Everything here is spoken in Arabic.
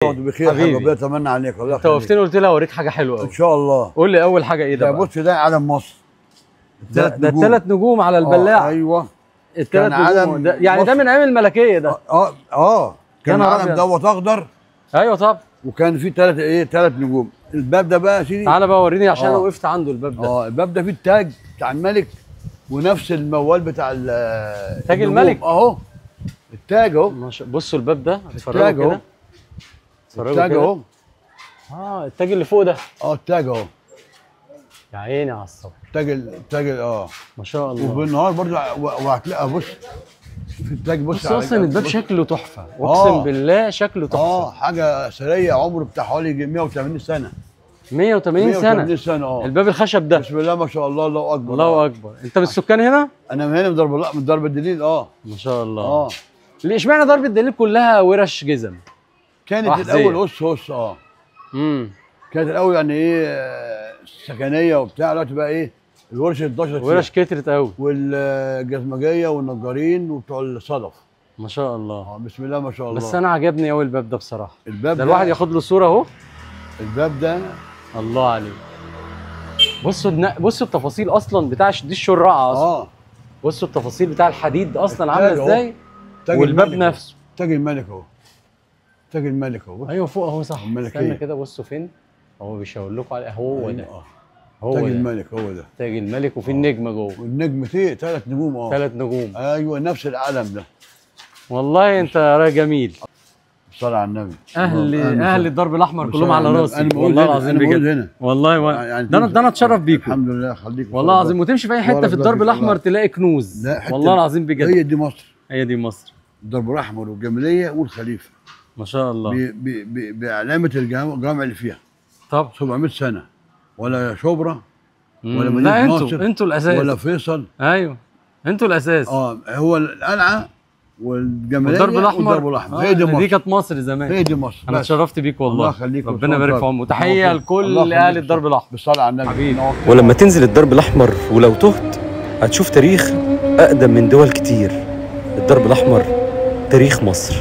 بخير حبيبي، ربنا يتمنى عليك. الله يخليك. توقفتني قلت لي اوريك حاجه حلوه قوي ان شاء الله. قول لي اول حاجه ايه ده؟ بص ده علم مصر، ده الثلاث نجوم على البلاعه. ايوه الثلاث نجوم ده يعني ده من ايام الملكيه ده. كان العلم دوت اخضر. ايوه طبعا. وكان فيه ثلاث نجوم. الباب ده بقى يا سيدي تعالى بقى وريني عشان انا وقفت عنده الباب ده. الباب ده فيه التاج بتاع الملك ونفس الموال بتاع تاج الملك اهو. التاج اهو. بصوا الباب ده اتفرجوا كده. التاج اهو. التاج اللي فوق ده. التاج اهو. يا عيني على الصبح. التاج ما شاء الله. وبالنهار برضه وهتلاقي بص في التاج. بص اصلا الباب شكله تحفه، اقسم بالله شكله تحفه. حاجه اثريه، عمره بتاع حوالي 180 سنه. 180 سنه. 180 سنه. الباب الخشب ده. بسم الله ما شاء الله، الله اكبر. الله اكبر. انت من السكان هنا؟ انا من هنا، من درب الدليل. ما شاء الله. ليه اشمعنى درب الدليل كلها ورش جزم؟ كانت الاول هص كانت الاول يعني ايه سكنيه وبتاع. دلوقتي بقى ايه الورش اتضشت، ورش كترت قوي، والجزمجيه والنجارين وبتوع الصدف. ما شاء الله. بسم الله ما شاء الله. بس انا عجبني قوي الباب ده بصراحه. الباب ده الواحد ياخد له صوره اهو. الباب ده الله عليك. بصوا التفاصيل اصلا بتاع دي الشراعه اصلا. بصوا التفاصيل بتاع الحديد اصلا عامله ازاي، والباب نفسه. تاج الملك اهو. تاج الملك اهو. ايوه فوق اهو صح. استنى كده بصوا فين هو بيشاور لكم عليه. هو ده هو تاج الملك. هو ده تاج الملك. وفي النجمه جوه. والنجم فيه 3 نجوم. 3 نجوم. ايوه نفس العلم ده. والله انت راجل جميل. صلى على النبي. اهل الدرب الاحمر كلهم على راسي والله العظيم بجد. والله يعني ده انا اتشرف بيكم. الحمد لله. خليك والله العظيم. وتمشي في اي حته في الدرب الاحمر تلاقي كنوز. والله العظيم بجد. هي دي مصر. هي دي مصر. الدرب الاحمر والجماليه والخليفه. ما شاء الله. بعلامه الجامع اللي فيها. طب 700 سنه ولا شبرا ولا مدينه لا ناصر. انتوا الاساس. ولا فيصل. ايوه انتوا الاساس. هو القلعه والجماليه والدرب الاحمر. هي دي مصر. دي كانت مصر زمان. هي دي مصر. انا اتشرفت بيك والله. الله يخليك. ربنا يبارك في عمرك. وتحيه لكل اهل الدرب الاحمر. بالصلاه على النبي حبيبي. ولما تنزل الدرب الاحمر ولو تهت هتشوف تاريخ اقدم من دول كتير. الدرب الاحمر تاريخ مصر.